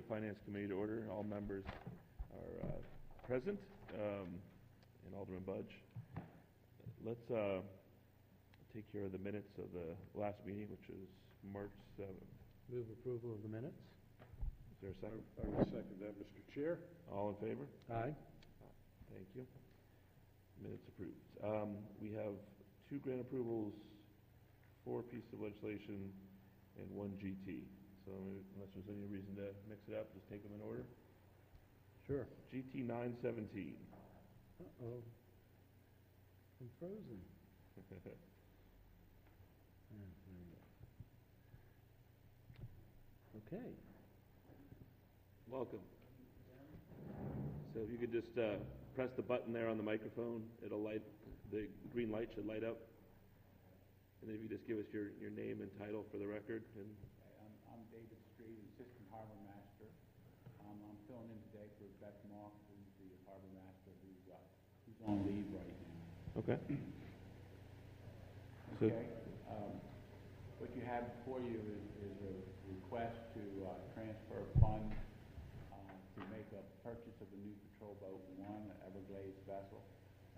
the Finance Committee to order. All members are present, and Alderman Budge. Let's take care of the minutes of the last meeting, which is March 7th. Move approval of the minutes. Is there a second? I will second that, Mr. Chair. All in favor? Aye. Thank you. Minutes approved. We have 2 grant approvals, 4 pieces of legislation, and 1 GT. So unless there's any reason to mix it up, just take them in order. Sure. GT 917. Uh-oh. I'm frozen. Okay. Welcome. So if you could just press the button there on the microphone, it'll light, the green light should light up. And then if you just give us your name and title for the record. And I'm David Street, Assistant Harbor Master. I'm filling in today for Beth Mock, who's the Harbor Master, who's on leave right now. okay. Okay. What you have before you is a request to transfer funds to make a purchase of a new patrol boat 1, an Everglades vessel.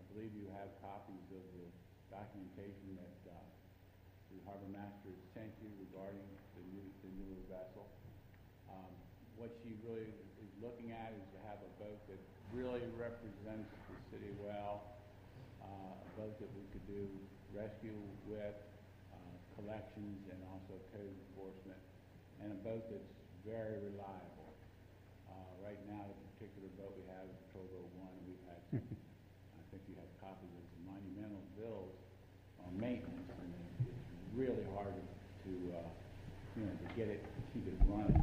I believe you have copies of the documentation that the Harbor Master has sent you regarding the newer vessel. What she really is looking at is to have a boat that really represents the city well, a boat that we could do rescue with, collections, and also code enforcement, and a boat that's very reliable. Right now, the particular boat we have is Patrol Boat 1. We've had some, I think you have copies of the monumental bills on maintenance, and it's really hard to get it, to keep it running.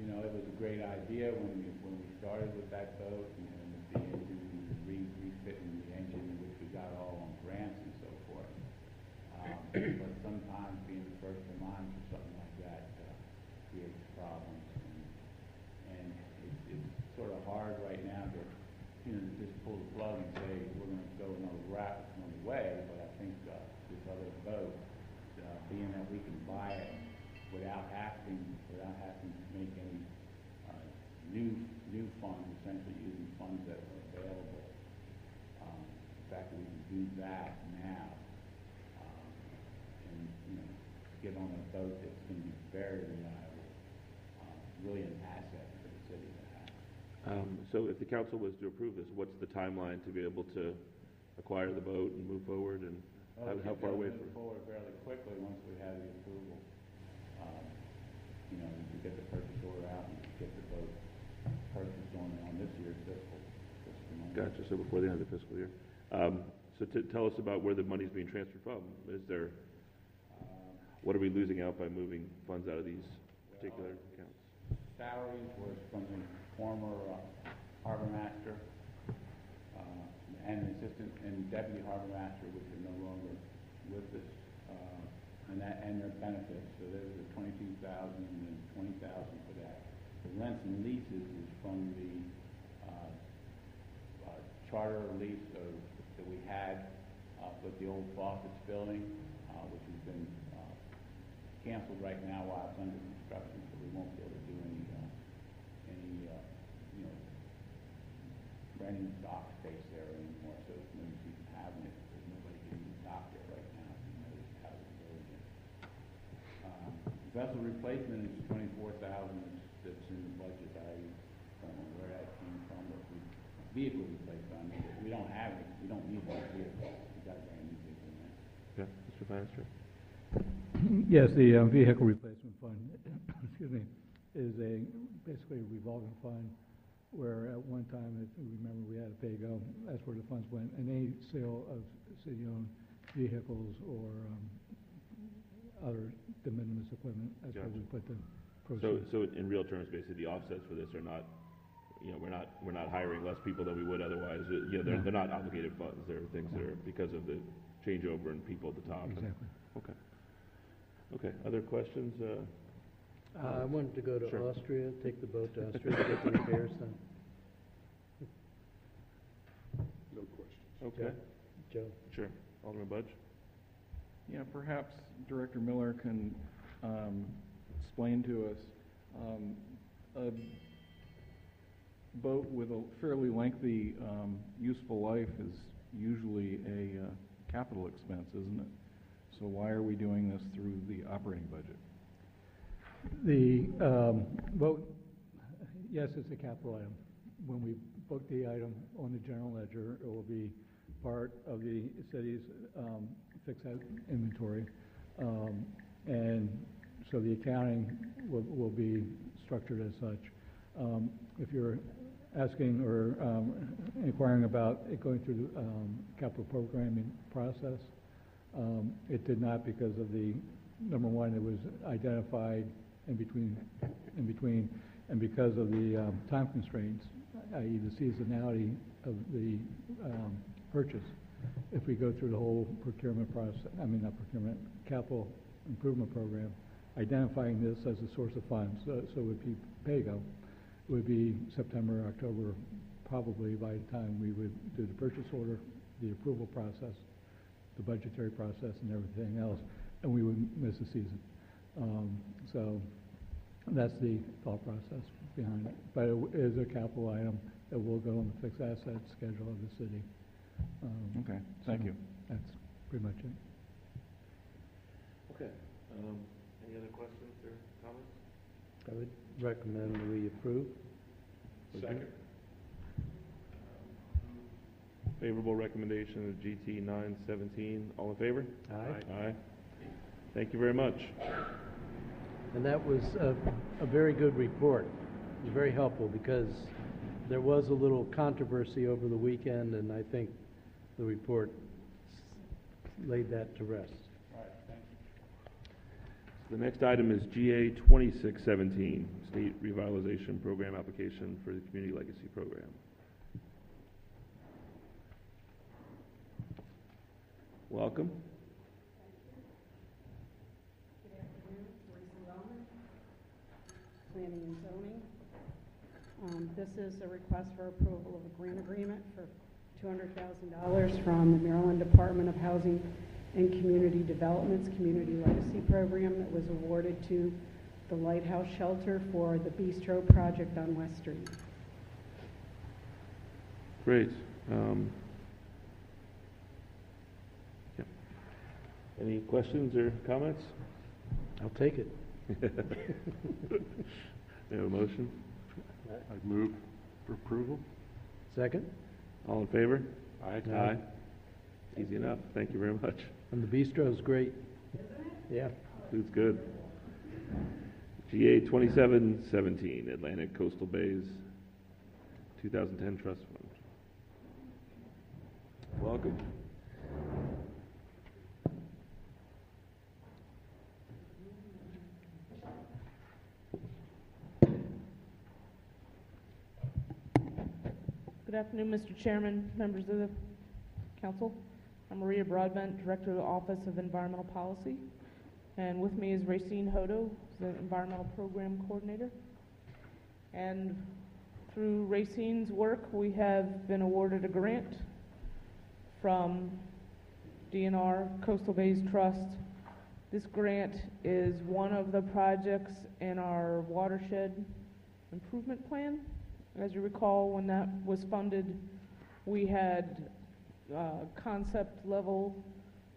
It was a great idea when we started with that boat, and with the engine, refitting the engine, which we got all on grants and so forth. But sometimes being the first of mind for something like that creates problems, and it's sort of hard right now to just pull the plug and say we're going to go another route, another way. But I think this other boat, being that we can buy it without having to make any new funds, essentially using funds that are available. The fact that we can do that now, and get on a boat that's going to be very reliable, really an asset for the city to have. So if the council was to approve this, what's the timeline to be able to acquire the boat and move forward, and how far away from? Move forward fairly quickly once we have the approval. We get the purchase order out and get the boat purchased on this year's fiscal month. Gotcha. So before the end of the fiscal year. So tell us about where the money's being transferred from. Is there? What are we losing out by moving funds out of these particular accounts? Salaries was from the former harbor master and assistant and deputy harbor master, which are no longer with us, and their benefits. So there's the $22,000 and then $20,000 for that. The rents and leases is from the charter lease that we had with the old Fawcett's building, which has been canceled right now while it's under construction, so we won't be able to do any renting dock space there anymore. So it's no use even having it because nobody can even dock there right now. How it's building. Vessel replacement is $24,000 that's in the budget. I don't know where that came from, but vehicle replacement. We don't have it. We don't need that vehicle. We got a brand new vehicle in there. Yeah, Mr. Finance Director. Yes, the vehicle replacement fund, excuse me, is basically a revolving fund where at one time, if you remember, we had a pay-go. That's where the funds went. And any sale of city-owned vehicles or other de minimis equipment, that's where we put the proceeds. So in real terms, basically, the offsets for this are not, we're not hiring less people than we would otherwise. They're not obligated funds. They're things that are because of the changeover and people at the top. Exactly. Okay. Other questions? I wanted to go to Sure. Austria, take the boat to Austria to get the repairs done. No questions. Okay. Joe? Sure. Alderman Budge? Yeah, perhaps Director Miller can explain to us A boat with a fairly lengthy useful life is usually a capital expense, isn't it? So why are we doing this through the operating budget? The boat, yes, it's a capital item. When we book the item on the general ledger, it will be part of the city's fixed asset inventory. And so the accounting will be structured as such. If you're asking or inquiring about it going through the capital programming process, it did not, because of the, number one, it was identified in between, and because of the time constraints, i.e. the seasonality of the purchase. If we go through the whole procurement process, not procurement, capital improvement program, identifying this as a source of funds, so it would be PAYGO, would be September, October, probably by the time we would do the purchase order, the approval process, the budgetary process, and everything else, and we would miss a season. So that's the thought process behind it. But it is a capital item that will go on the fixed asset schedule of the city. Okay, thank you. That's pretty much it. Okay. Any other questions or comments? I would recommend we approve. Second. Favorable recommendation of GT 917. All in favor? Aye. Aye. Thank you very much. And that was a very good report. It was very helpful because there was a little controversy over the weekend, and I think the report laid that to rest. All right, thank you. The next item is GA 2617, State Revitalization Program Application for the Community Legacy Program. Welcome. Good afternoon, Teresa Wellman, Planning and Zoning. This is a request for approval of a grant agreement for $200,000 from the Maryland Department of Housing and Community Development's Community Legacy Program that was awarded to the Lighthouse Shelter for the Bistro project on West Street. Great. Yeah. Any questions or comments? I'll take it. We have a motion? I'd move for approval. Second? All in favor? Aye. Aye. Easy enough. Thank you very much. And the bistro's great. Yeah. Food's good. GA 2717, Atlantic Coastal Bays 2010 Trust Fund. Welcome. Good afternoon, Mr. Chairman, members of the council. I'm Maria Broadbent, Director of the Office of Environmental Policy. And with me is Racine Hodo, the Environmental Program Coordinator. And through Racine's work, we have been awarded a grant from DNR Coastal Bays Trust. This grant is one of the projects in our watershed improvement plan. As you recall, when that was funded, we had concept level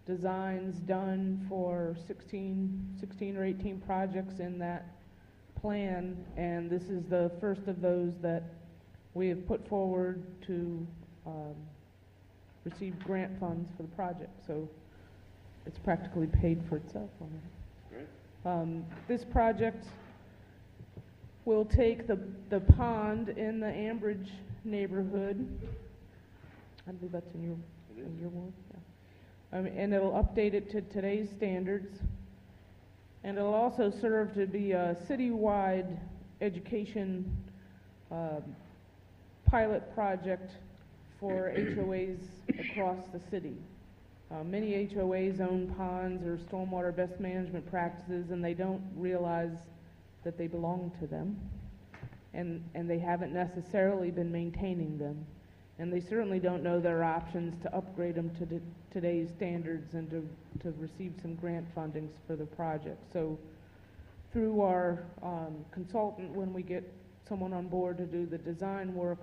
designs done for 16 or 18 projects in that plan, and this is the first of those that we have put forward to receive grant funds for the project. So it's practically paid for itself already. This project will take the pond in the Ambridge neighborhood. I believe that's in your ward. Yeah. And it'll update it to today's standards. And it'll also serve to be a citywide education pilot project for HOAs across the city. Many HOAs own ponds or stormwater best management practices, and they don't realize that they belong to them, and they haven't necessarily been maintaining them, and they certainly don't know their options to upgrade them to today's standards and to receive some grant fundings for the project. So through our consultant, when we get someone on board to do the design work,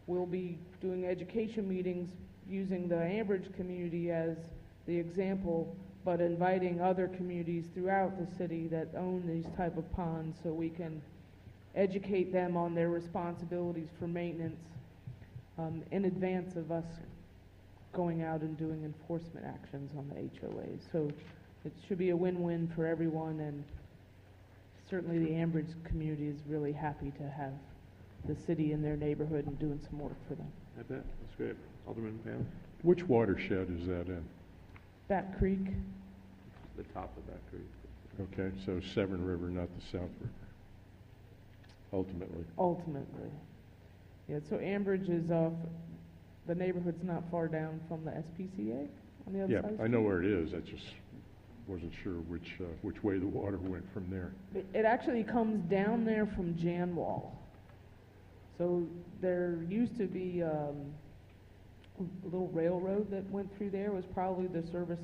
we'll be doing education meetings using the Ambridge community as the example, but inviting other communities throughout the city that own these type of ponds so we can educate them on their responsibilities for maintenance in advance of us going out and doing enforcement actions on the HOAs. So it should be a win-win for everyone, and certainly the Ambridge community is really happy to have the city in their neighborhood and doing some work for them. I bet, that's great. Alderman Pam? Which watershed is that in? Bat Creek, The top of that creek. Okay, so Severn River, not the South River, ultimately. ultimately. Yeah, so Ambridge is the neighborhood's not far down from the SPCA on the other Yeah, side of the I know street. where it is, I just wasn't sure which way the water went from there. It actually comes down there from Janwall. So there used to be a little railroad that went through there. It was probably the service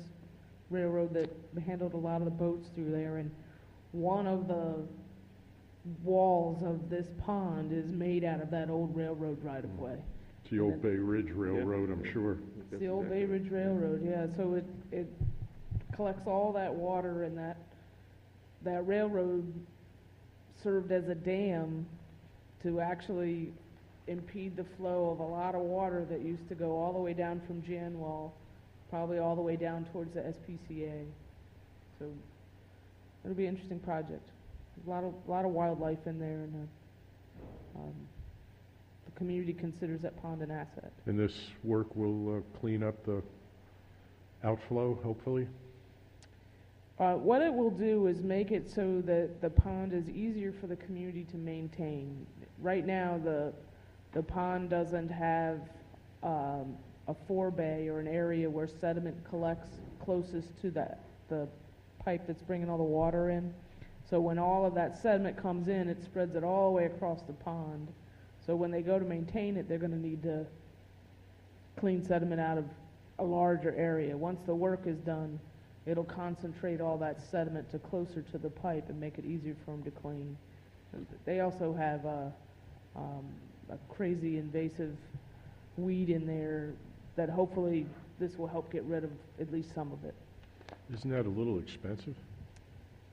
railroad that handled a lot of the boats through there. And one of the walls of this pond is made out of that old railroad right-of-way. It's the old Bay Ridge Railroad, I'm sure. It's the old Bay Ridge Railroad, yeah. So it collects all that water, and that railroad served as a dam to actually impede the flow of a lot of water that used to go all the way down from Janwall, probably all the way down towards the SPCA. So it'll be an interesting project. There's a lot of wildlife in there, and the community considers that pond an asset. And this work will clean up the outflow, hopefully? What it will do is make it so that the pond is easier for the community to maintain. Right now, the pond doesn't have a forebay or an area where sediment collects closest to the pipe that's bringing all the water in. So when all of that sediment comes in, it spreads it all the way across the pond. So when they go to maintain it, they're going to need to clean sediment out of a larger area. Once the work is done, it'll concentrate all that sediment to closer to the pipe and make it easier for them to clean. They also have a crazy invasive weed in there that hopefully this will help get rid of at least some of it. Isn't that a little expensive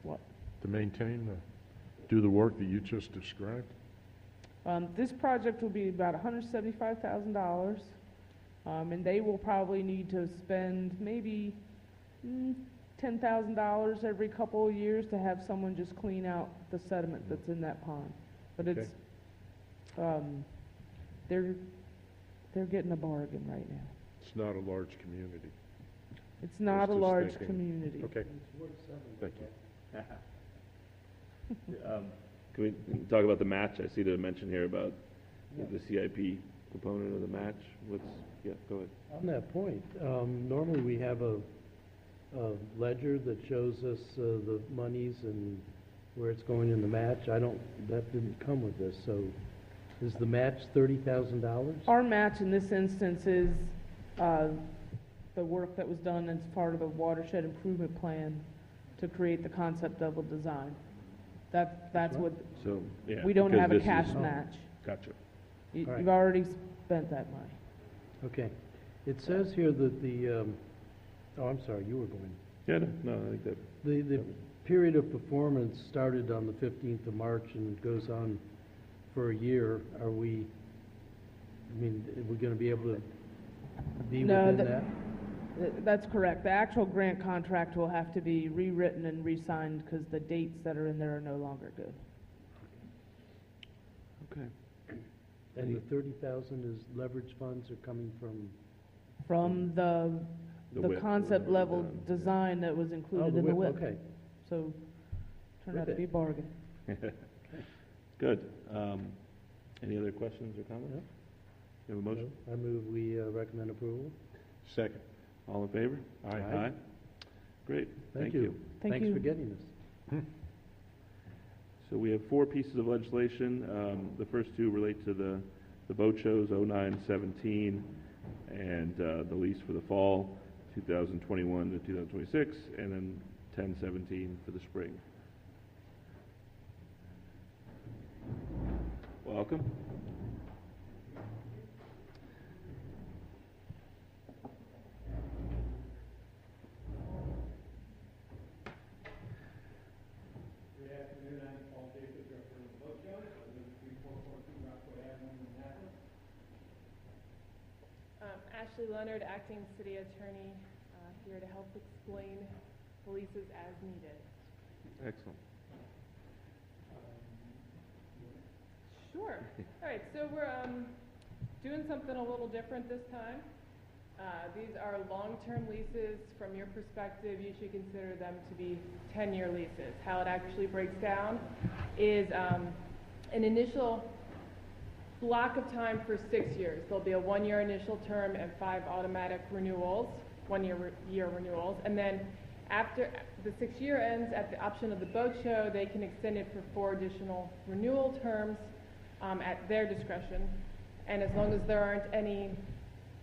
What? to maintain, do the work that you just described? This project will be about $175,000, and they will probably need to spend maybe $10,000 every couple of years to have someone just clean out the sediment that's in that pond. But it's, they're getting a bargain right now. It's not a large community. It's not a just large thinking. community. Okay, thank you. Can we talk about the match? I see the mention here about the CIP component of the match. Go ahead. On that point, normally we have a ledger that shows us the monies and where it's going in the match. That didn't come with this, so is the match $30,000? Our match in this instance is the work that was done as part of the watershed improvement plan to create the concept level design. That's what, So, yeah. we don't because have a this cash is- match. Gotcha. All right. You've already spent that money. Okay. It says here that I'm sorry, you were going. Yeah, no, I think that, The period of performance started on the 15th of March and goes on for a year. Are we going to be able to be No, within that? That's correct. The actual grant contract will have to be rewritten and re-signed because the dates that are in there are no longer good. okay. And the 30,000 is leverage funds are coming from? From the WIP, concept level yeah. design that was Oh, included in the WIP. Okay. So, turned out With to be a bargain. Good. Any other questions or comments? You have a motion? I move we recommend approval. Second. All in favor? Aye. Great, Thank you. Thank Thanks you. for getting this. So we have 4 pieces of legislation. The first 2 relate to the boat shows, 09-17, and the lease for the fall, 2021 to 2026, and then 10-17 for the spring. welcome. Good afternoon, I'm Paul Jacobs, director of the boat show. I live at 3442 Rockwood Avenue in Minneapolis. Ashley Leonard, acting city attorney, here to help explain the leases as needed. Excellent. Sure. All right, so we're doing something a little different this time. These are long-term leases. From your perspective, you should consider them to be 10-year leases. How it actually breaks down is an initial block of time for 6 years. There'll be a 1-year initial term and 5 automatic renewals, 1-year renewals. And then after the 6-year ends, at the option of the boat show, they can extend it for 4 additional renewal terms at their discretion. And as long as there aren't any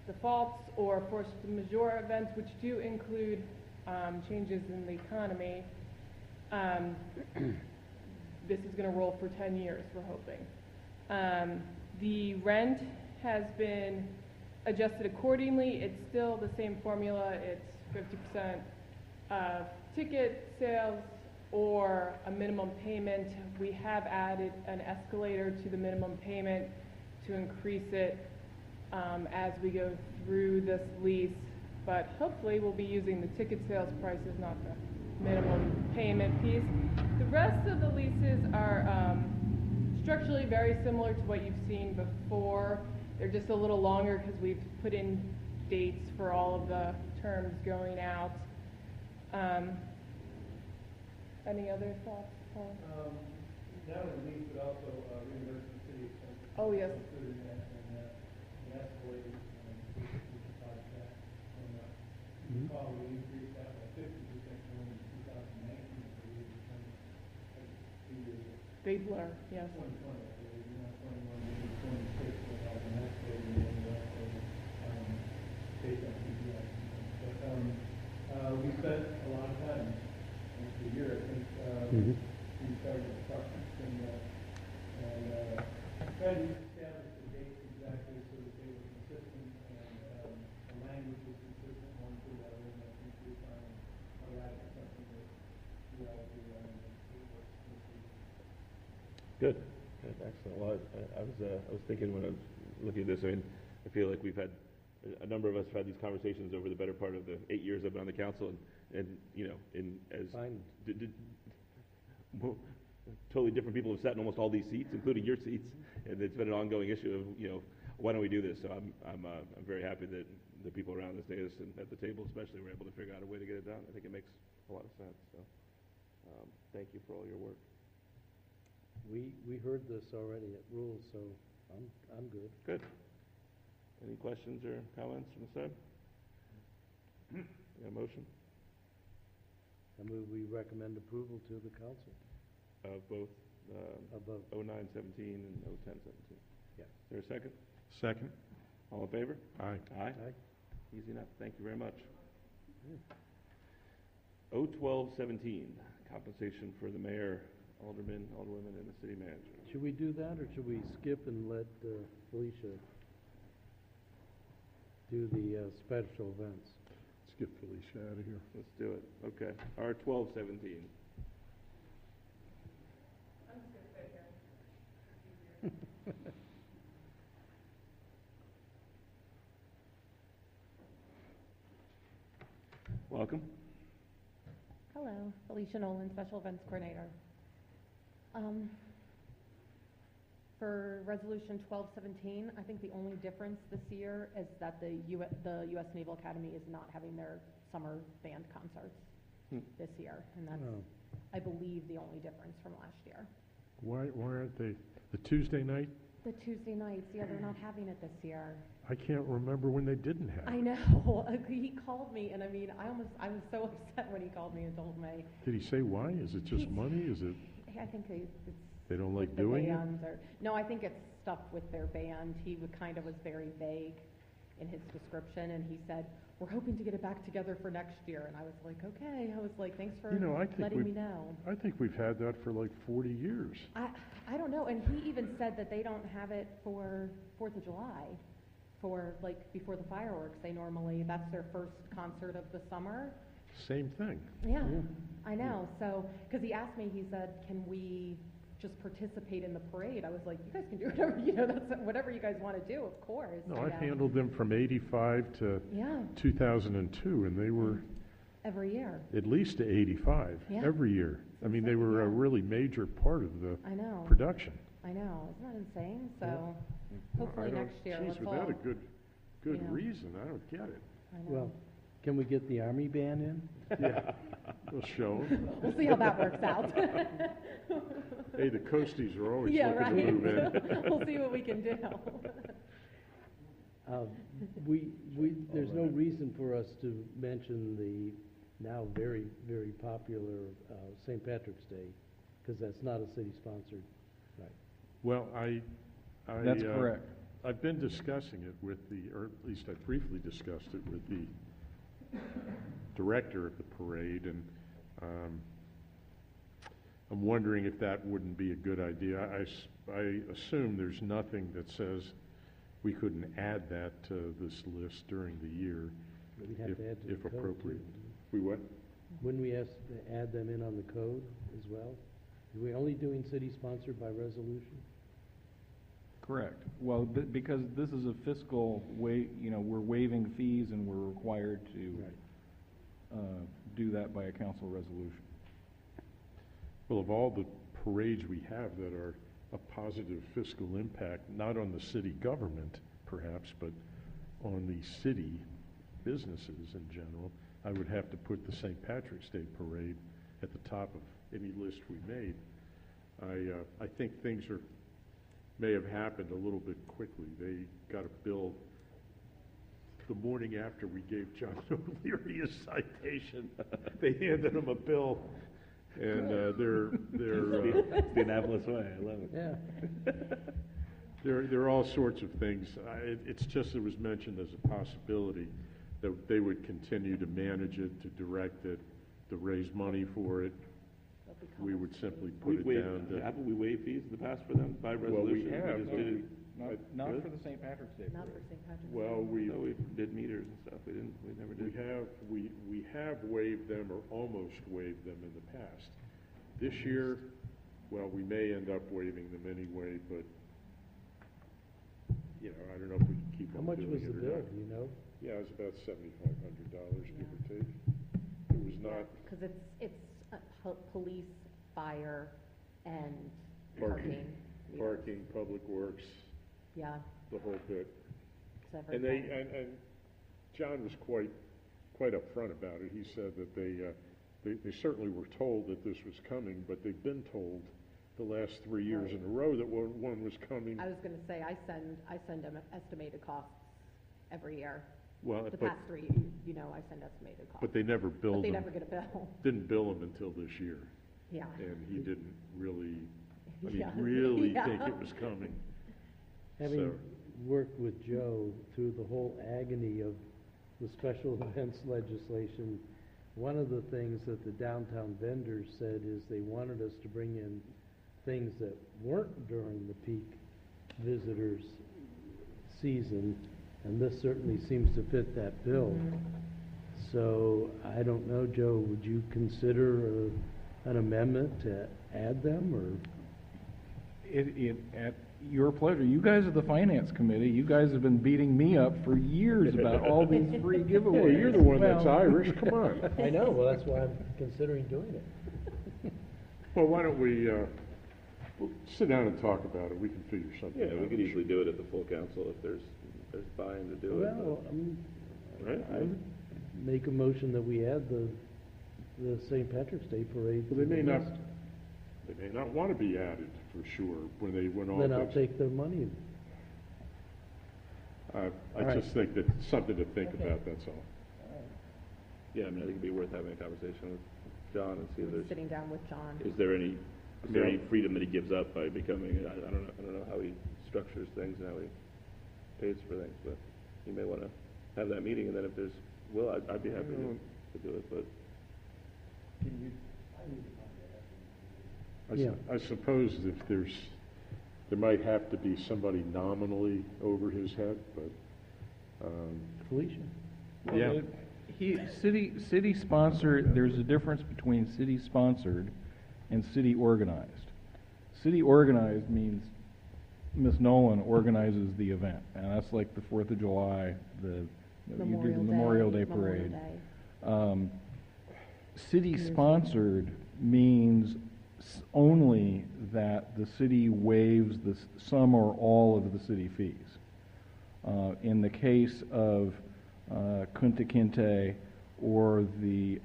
defaults or force majeure events, which do include changes in the economy, this is going to roll for 10 years, we're hoping. The rent has been adjusted accordingly. It's still the same formula. It's 50% of ticket sales or a minimum payment. We have added an escalator to the minimum payment to increase it as we go through this lease, but hopefully we'll be using the ticket sales prices, not the minimum payment piece. The rest of the leases are structurally very similar to what you've seen before. They're just a little longer because we've put in dates for all of the terms going out. Any other thoughts, Paul? Not only lease, but also reimbursement city expenses. Oh, yes. Including that, and escalated, we decided that. And, recall, we increased that by 50% going in 2019, so we returned 2 years ago. They blur, yes. 2020, I believe, not 21, maybe 26, we'll have an escalator, and the escalator, based on CPI. But, we spent a lot of time, almost a year, I think, we started the process, and tried to establish the dates exactly so that they were consistent, and the language was consistent one to the other, and I think we found arrived at something that we all agree on, and it works. Good. Good. Excellent. Well, I was thinking when I was looking at this, I mean, I feel like we've had, a number of us have had these conversations over the better part of the 8 years I've been on the council, and you know, Fine. totally different people have sat in almost all these seats, including your seats, and it's been an ongoing issue of, you know, why don't we do this? So I'm very happy that the people around this dais and at the table especially were able to figure out a way to get it done. I think it makes a lot of sense. So thank you for all your work. We heard this already at Rules, so I'm good. Good. Any questions or comments from the side? A motion I move we recommend approval to the council of both of both. 0917 and 01017. Yeah. Is there a second? Second? All in favor? Aye. Aye. Aye. Easy enough. Thank you very much. 01217, compensation for the mayor, aldermen, alderwomen, and the city manager. Should we do that, or should we skip and let Felicia do the special events? Let's get Felicia out of here. Let's do it. Okay. R1217. Welcome. Hello, Felicia Nolan, Special Events Coordinator. For Resolution 1217, I think the only difference this year is that the U.S. Naval Academy is not having their summer band concerts this year, and that's, Oh. I believe, the only difference from last year. Why aren't they, the Tuesday night? The Tuesday nights, yeah, they're not having it this year. I can't remember when they didn't have I it. know. He called me, and I mean, I was so upset when he called me and told me. Did he say why? Is it just money? Is it I think it's they don't with like the doing it? bands or, no, I think it's stuff with their band. He kind of was very vague. in his description, and he said, we're hoping to get it back together for next year, and I was like, okay, I was like, thanks for You know, I think letting me know. I think we've had that for like 40 years. I don't know, and he even said that they don't have it for 4th of July, for like before the fireworks. That's their first concert of the summer. Same thing. Yeah, I know, so, because he asked me, he said, can we just participate in the parade? I was like, you guys can do whatever, that's whatever you guys want to do, of course. No, I've handled them from 85 to Yeah, 2002, and they were every year, at least to 85 Yeah. every year. I mean, they were a Yeah. really major part of the I know, production. I know, isn't that insane? So, No, hopefully I don't- next year, Geez, let's was all, that a good you know. reason? I don't get it. I know. Well, can we get the Army band in? Yeah, we'll show 'em. We'll see how that works out. Hey, the Coasties are always Yeah, looking to move in. right. We'll see what we can do. There's no reason for us to mention the now very, very popular St. Patrick's Day, because that's not a city-sponsored. Well, That's correct. I've been discussing it with or at least I briefly discussed it with the director of the parade, and I'm wondering if that wouldn't be a good idea. I assume there's nothing that says we couldn't add that to this list during the year, But we'd have to add to the if code, appropriate. too. We what? Wouldn't we ask to add them in on the code as well? Are we only doing city-sponsored by resolution? Correct. Well, because this is a fiscal we're waiving fees and we're required to do that by a council resolution. Well, of all the parades we have that are a positive fiscal impact, not on the city government perhaps, but on the city businesses in general, I would have to put the St. Patrick's Day Parade at the top of any list we made. I think things may have happened a little bit quickly. They got a bill the morning after we gave John O'Leary a citation. They handed him a bill, and they're The Annapolis way, I love it. Yeah. there are all sorts of things. It's just, it was mentioned as a possibility that they would continue to manage it, to direct it, to raise money for it. We would simply put it down to... Haven't we waived fees in the past for them by Well, we resolution? have, just but did it- Not Really? for the St. Patrick's Day Not parade. for St. Patrick's Day. Well, We did meters and stuff, we never did. we have waived them or almost waived them in the past. This year, well, we may end up waiving them anyway, but, I don't know if we can keep How on much doing was it the or bill, not. do you know? Yeah, it was about $7,500, give or take. It was not Because it's police, fire, and Parking. parking. parking, public works, Yeah, the whole bit. it's And everything. and John was quite upfront about it. He said that they certainly were told that this was coming, but they've been told the last 3 years in a row that one was coming. I was gonna say, I send them estimated costs every year. Well, The but past 3, I send estimated costs. they never But billed they them. never get a bill. Didn't bill them until this year, Yeah. and he didn't really, Yeah. really Yeah. think it was coming. Having So- worked with Joe through the whole agony of the special events legislation, one of the things that the downtown vendors said is they wanted us to bring in things that weren't during the peak visitors season, and this certainly seems to fit that bill. So, I don't know, Joe, would you consider an amendment to add them, or? At your pleasure. You guys are the finance committee. You guys have been beating me up for years about all these free giveaways. Hey, you're the one that's Well, Irish, come on. I know, well, that's why I'm considering doing it. Well, why don't we'll sit down and talk about it, we can figure something out. Yeah, we could easily do it at the full council if there's buy-in to do it. Well, Right? I would make a motion that we add the St. Patrick's Day parade. Well, to they the may list. not want to be added, for sure, when all Then I'll that's... take their money. I right. just think that's something to think Okay. about, that's all. Yeah, I mean, I think it'd be worth having a conversation with John and see if there's, Sitting down with John. is there any Yeah. freedom that he gives up by becoming, I don't know how he structures things and how he pays for things, but you may want to have that meeting, and then if there's, I'd be happy to do it, but. I suppose if there might have to be somebody nominally over his head, but, Felicia? Well, yeah. City-sponsored, there's a difference between city-sponsored and city-organized. City-organized means Ms. Nolan organizes the event, and that's like the 4th of July, you do the Memorial Day parade. City-sponsored means only that the city waives some or all of the city fees. In the case of Kunta Kinte or the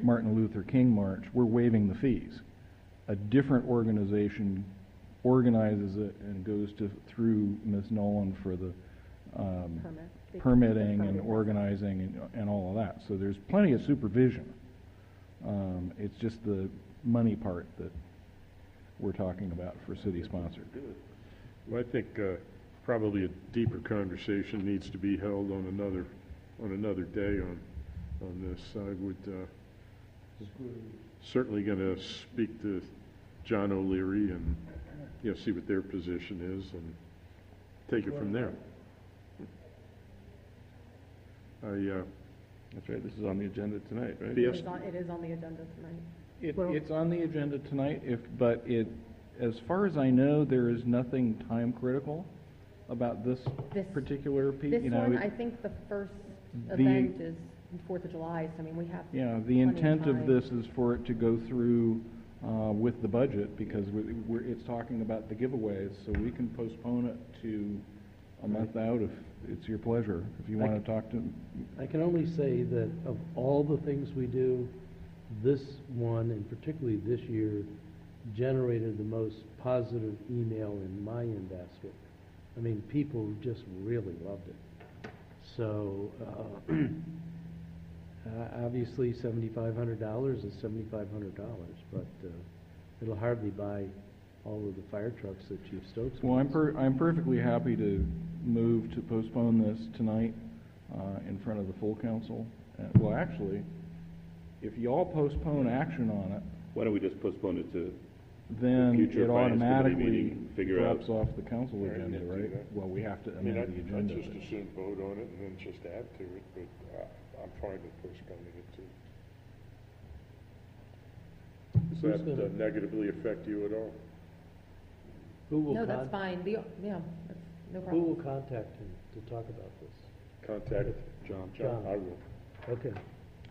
Martin Luther King March, we're waiving the fees. A different organization organizes it and goes through Ms. Nolan for the permitting and organizing and all of that. So there's plenty of supervision. It's just the money part that we're talking about for city-sponsored. Well, I think probably a deeper conversation needs to be held on another day on this. I would certainly going to speak to John O'Leary and see what their position is and take it from there. That's right, this is on the agenda tonight, right? Yes. It is on the agenda tonight. It's on the agenda tonight, but as far as I know, there is nothing time critical about this particular piece. This one, I think the first event is 4th of July, so I mean, we have Yeah, the plenty of intent of time. this is for it to go through with the budget, because it's talking about the giveaways, so we can postpone it to a month out if it's your pleasure, if you want to talk to. I can only say that of all the things we do, this one, and particularly this year, generated the most positive email in my inbasket. I mean, people just really loved it. So, obviously, $7,500 is $7,500, but it'll hardly buy all of the fire trucks that Chief Stokes Well, wants. I'm perfectly happy to move to postpone this tonight in front of the full council. Well, actually, if you all postpone action on it, Why don't we just postpone it to then future it finance committee automatically meeting, figure out- drops off the council Right, agenda, yeah, do right? that. Well, we have to I mean, amend the I'd agenda. just as soon vote on it and then just add to it, but I'm fine with postponing it too. Does Who's that gonna- negatively affect you at all? Who will No, that's fine. Yeah, that's no Who will problem. contact him to talk about this? Contact John. John. I will. Okay,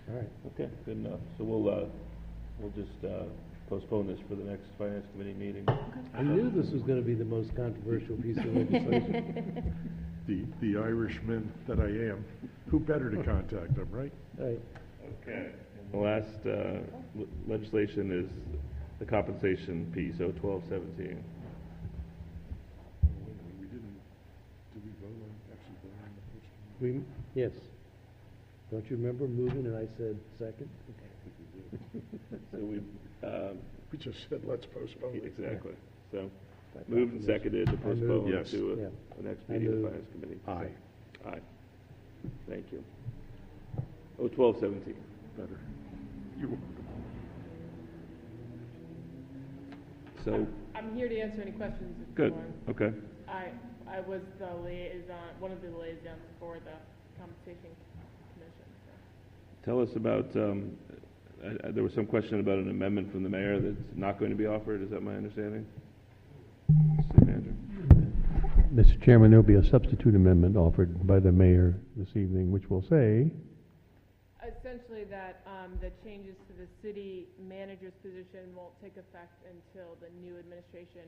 all right. Okay, good enough. So we'll just postpone this for the next finance committee meeting. I knew this was gonna be the most controversial piece of legislation. The Irishman that I am, who better to contact them, right? All right, Okay. The last legislation is the compensation piece, O 1217. We didn't, did we vote on, actually vote on the postponement? yes. Don't you remember moving and I said second? So We just said, let's postpone it. exactly. So moved and seconded to postpone Yes. to Yeah. the next I meeting of the moved. finance committee. Aye. Aye. Thank you. O 1217. Better. You So, I'm here to answer any questions if you good, want. okay. I was the liaison, one of the liaisons for the compensation commission, so. Tell us about, there was some question about an amendment from the mayor that's not going to be offered, is that my understanding? City manager? Mr. Chairman, there'll be a substitute amendment offered by the mayor this evening, which will say, Essentially that, the changes to the city manager's position won't take effect until the new administration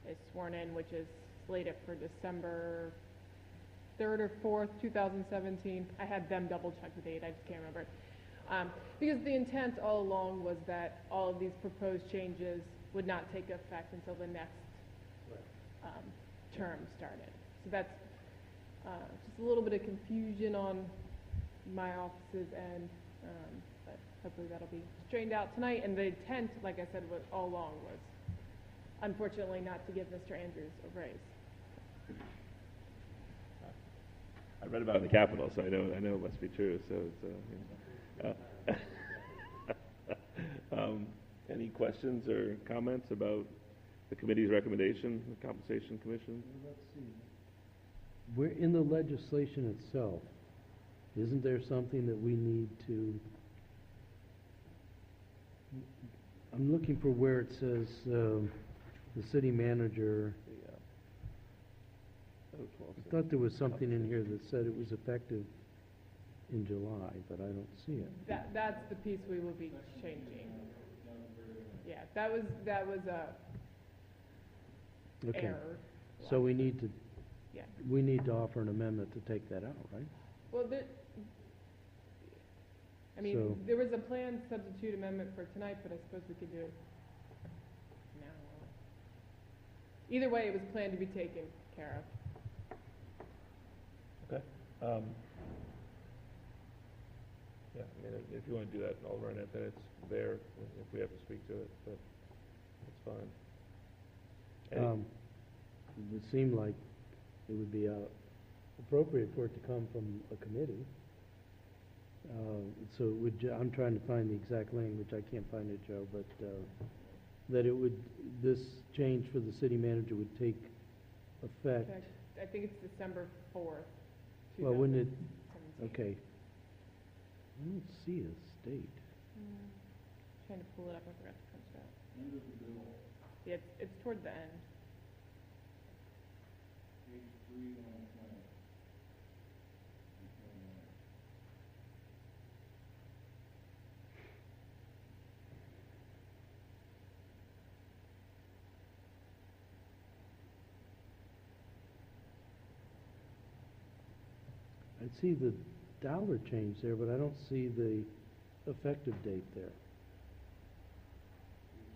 is sworn in, which is slated for December 3rd or 4th, 2017. I had them double check the date, I just can't remember. Because the intent all along was that all of these proposed changes would not take effect until the next term started. So that's just a little bit of confusion on my office's end, but hopefully that'll be straightened out tonight. And the intent, like I said, was all along was unfortunately not to give Mr. Andrews a raise. I read about it in the Capitol, so I know it must be true, so it's, any questions or comments about the committee's recommendation, the Compensation Commission? Let's see. We're in the legislation itself. Isn't there something that we need to, I'm looking for where it says, the city manager, I thought there was something in here that said it was effective in July, but I don't see it. That's the piece we will be changing. Yeah, that was a Okay. error. So we need to, Yeah. we need to offer an amendment to take that out, right? Well, I mean, So- there was a planned substitute amendment for tonight, but I suppose we could do it now. Either way, it was planned to be taken care of. Okay. Yeah, I mean, if you want to do that, I'll run it, then it's there if we have to speak to it, but it's fine. Any- It would seem like it would be appropriate for it to come from a committee. So it would, I'm trying to find the exact language, I can't find it, Joe, but that it would, this change for the city manager would take effect. I think it's December 4th, Well, wouldn't it, 2017. okay. I don't see a date. Trying to pull it up, I forgot to punch it out. Yeah, it's toward the end. I see the dollar change there, but I don't see the effective date there.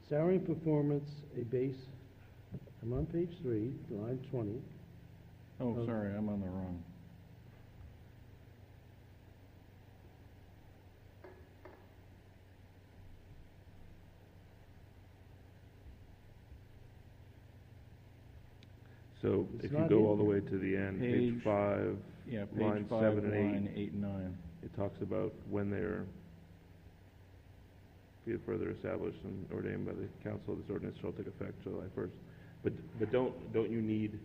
Salary and performance, a base, I'm on page 3, line 20. Oh, Oh. sorry, I'm on the wrong. So It's if you not go in all the here. way to the end, Page- page 5, Yeah, line page 5, 7 and 8. line 8 and 9. It talks about when they're be further established and ordained by the council, this ordinance shall take effect July 1st. But don't you need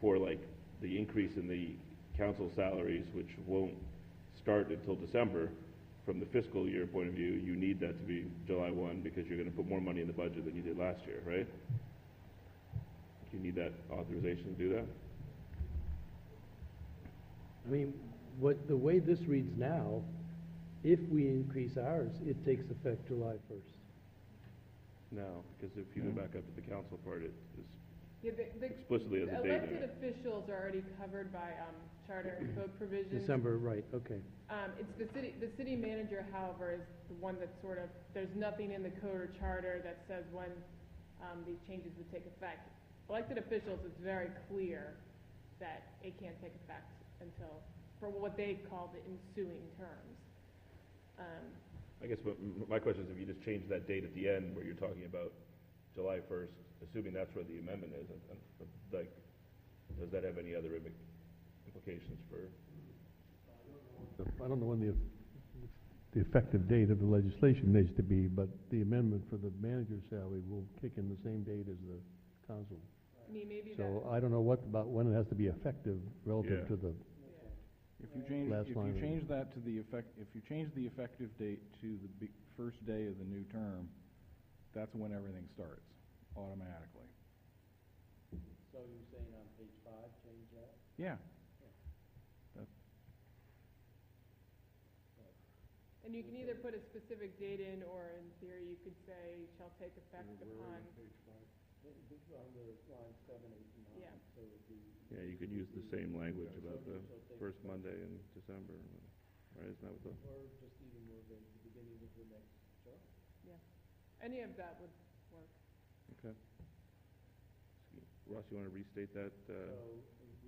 for like the increase in the council salaries, which won't start until December, from the fiscal year point of view, you need that to be July 1 because you're going to put more money in the budget than you did last year, right? You need that authorization to do that? I mean, the way this reads now, if we increase ours, it takes effect July 1st. No, because if you go back up to the council part, it is Yeah, the explicitly as a date in elected it. officials are already covered by charter and code provisions. December, right, okay. It's the city manager, however, is the one that sort of, there's nothing in the code or charter that says when these changes would take effect. Elected officials, it's very clear that it can't take effect until, for what they call the ensuing terms. I guess my question is if you just change that date at the end where you're talking about July 1st, assuming that's where the amendment is, like, does that have any other implications for? I don't know when the effective date of the legislation needs to be, but the amendment for the manager's salary will kick in the same date as the council. I mean, maybe So I don't know about when it has to be effective relative Yeah. to the, If you change, Last if line you of it. change that to the effect, if you change the effective date to the first day of the new term, that's when everything starts, automatically. So you're saying on page 5, change that? Yeah. And you can either put a specific date in, or in theory, you could say, shall take effect upon. On the line 7, 8, and 9. Yeah. So it would be, Yeah, you could use the same language about the first Monday in December, right? Isn't that what the? or just even more than the beginning of the next term. Any of that would work. Okay. Ross, you want to restate that? So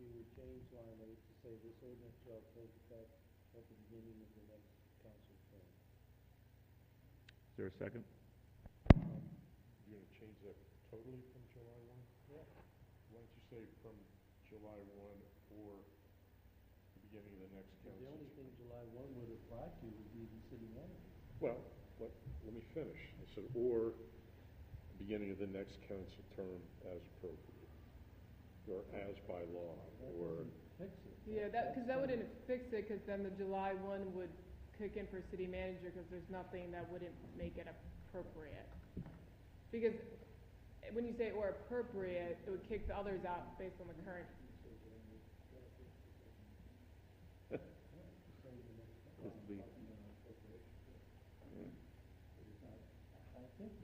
we would change line 8 to say this ordinance shall take effect at the beginning of the next council term. Is there a second? You're going to change that totally from July 1? Yeah. Why don't you say from July 1 or the beginning of the next council. The only thing July 1 would apply to would be the city manager. Well, let me finish. I said, or beginning of the next council term as appropriate, or as by law, or, Fix it. Yeah, because that wouldn't fix it, because then the July 1 would kick in for city manager, because there's nothing that wouldn't make it appropriate. Because when you say or appropriate, it would kick the others out based on the current.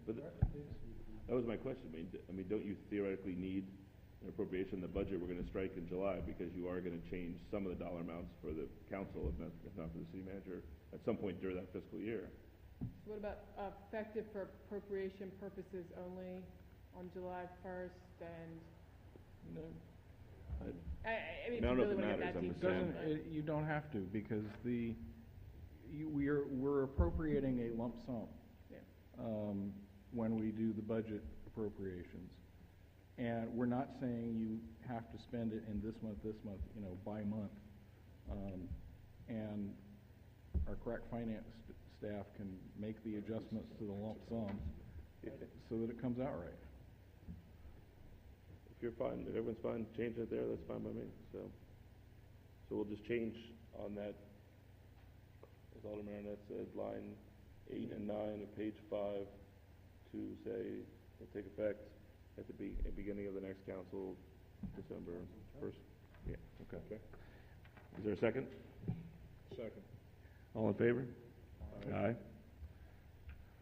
But that was my question. I mean, don't you theoretically need an appropriation in the budget we're gonna strike in July, because you are gonna change some of the dollar amounts for the council, if not for the city manager, at some point during that fiscal year? So what about effective for appropriation purposes only on July 1st and? No. I mean, I if don't you know if really it want to matters, get I'm that just deep. saying. but- You don't have to, because we're appropriating a lump sum. Yeah. When we do the budget appropriations. And we're not saying you have to spend it in this month, by month. And our correct finance staff can make the adjustments to the lump sum so that it comes out right. If you're fine, if everyone's fine changing it there, that's fine by me, so we'll just change on that, as Alderman Marinette said, line 8 and 9 of page 5 to say, will take effect at the beginning of the next council, December 1st. Yeah, okay. Is there a second? second. All in favor? Aye.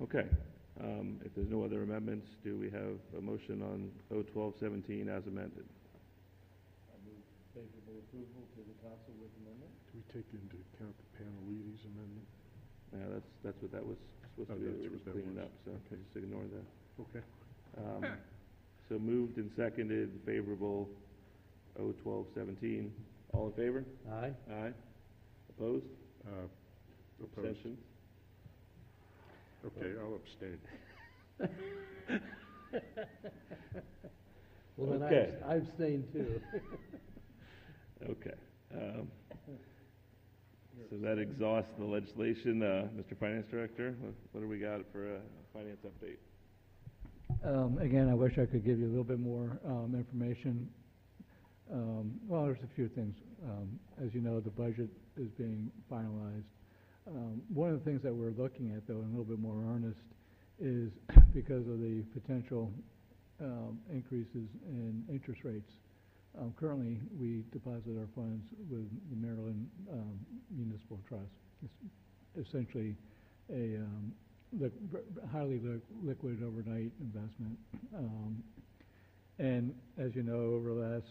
Okay, if there's no other amendments, do we have a motion on O-1217 as amended? I move favorable approval to the council with amendment. Do we take into account the Panellides amendment? Yeah, that's what that was supposed to be, That's we were what just that cleaning was. up, so Okay. just ignore that. Okay. So moved and seconded, favorable O-1217. All in favor? Aye. Aye. Opposed? Opposed. Abstentions? Okay, I'll abstain. Well, then Okay. I abstain too. Okay. So that exhausts the legislation. Mr. Finance Director, what do we got for a finance update? Again, I wish I could give you a little bit more information. Well, there's a few things. As you know, the budget is being finalized. One of the things that we're looking at, though, in a little bit more earnest, is because of the potential increases in interest rates. Currently, we deposit our funds with the Maryland Municipal Trust. It's essentially a highly liquid overnight investment. And as you know, over the last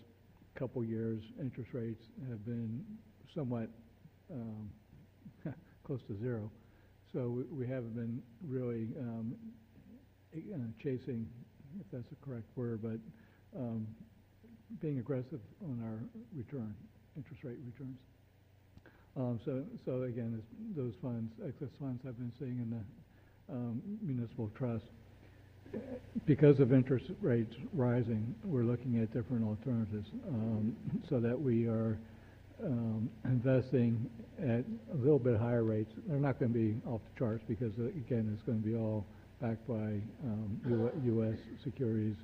couple years, interest rates have been somewhat close to zero. So we haven't been really chasing, if that's the correct word, but being aggressive on our interest rate returns. So again, those funds, excess funds have been sitting in the municipal trust. Because of interest rates rising, we're looking at different alternatives so that we are investing at a little bit higher rates. They're not going to be off the charts because, again, it's going to be all backed by U.S. securities,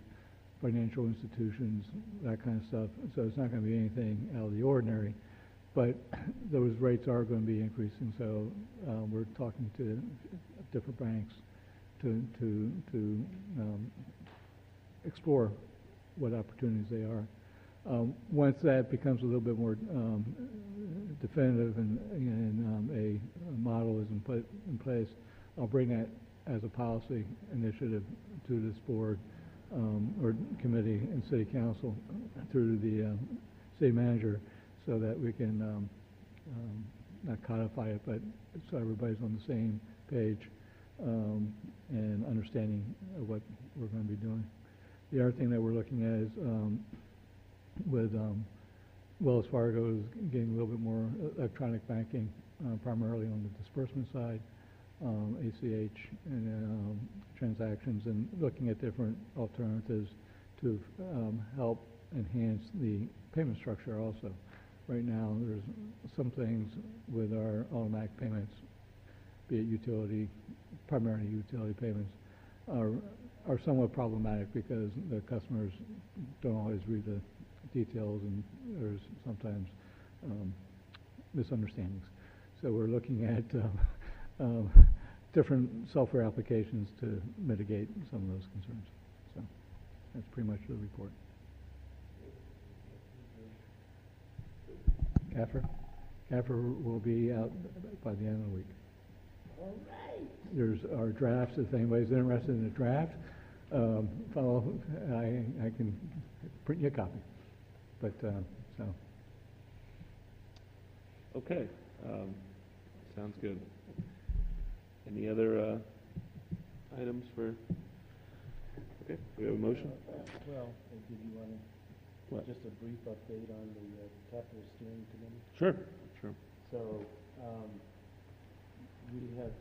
financial institutions, that kind of stuff. So it's not going to be anything out of the ordinary. But those rates are going to be increasing, so we're talking to different banks to explore what opportunities they are. Once that becomes a little bit more definitive and a model is put in place, I'll bring that as a policy initiative to this board or committee and city council through the city manager, so that we can not codify it, but so everybody's on the same page and understanding of what we're going to be doing. The other thing that we're looking at is with Wells Fargo is getting a little bit more electronic banking, primarily on the disbursement side, ACH and transactions, and looking at different alternatives to help enhance the payment structure also. right now, there's some things with our automatic payments, be it utility, primarily utility payments, are somewhat problematic because the customers don't always read the details and there's sometimes misunderstandings. So we're looking at different software applications to mitigate some of those concerns. So that's pretty much the report. CAFR will be out by the end of the week. All right. There's our drafts, if anybody's interested in a draft, follow, I can print you a copy. But, so. Okay, sounds good. Any other items for, okay, we have a motion? Well, did you want What? just a brief update on the capital steering committee? Sure. Sure. So, we have,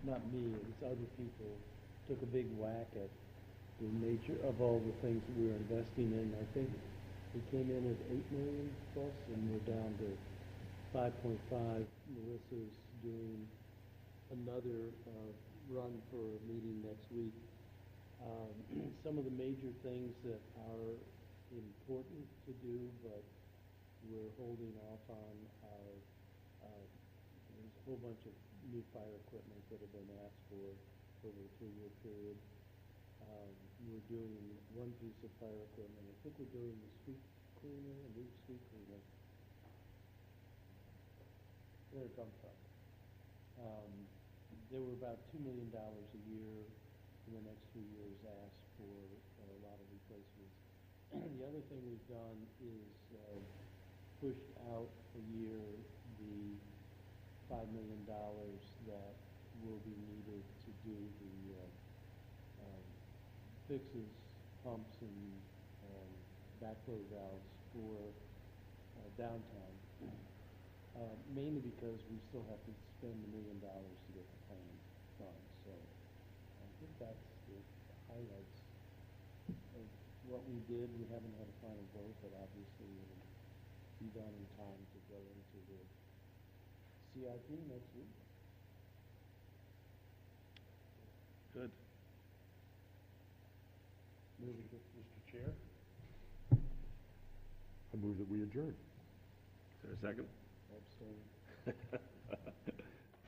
not me, it was other people, took a big whack at the nature of all the things that we were investing in. I think we came in at 8 million plus, and we're down to 5.5. Melissa's doing another run for a meeting next week. Some of the major things that are important to do, but we're holding off on our, there's a whole bunch of new fire equipment that have been asked for over a 3-year period. We're doing one piece of fire equipment. I think we're doing the street cleaner, a new street cleaner. They're a dump truck. They were about $2 million a year in the next 2 years asked for a lot of replacements. The other thing we've done is pushed out a year the $5 million that will be needed to do the fixes, pumps, and backflow valves for downtown. Mainly because we still have to spend $1 million to get the plan done. So I think that's the highlights of what we did. We haven't had a final vote, but obviously it'll be done in time to go into the CIP next week. Good. Mr. Chair? I move that we adjourn. Is there a second? Abstain.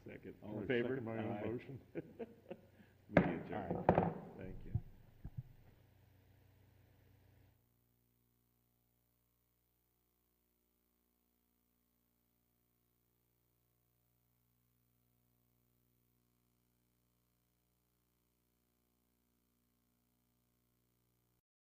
Second. I'll All in favor? second my own Aye. motion. Meeting adjourned. Thank you.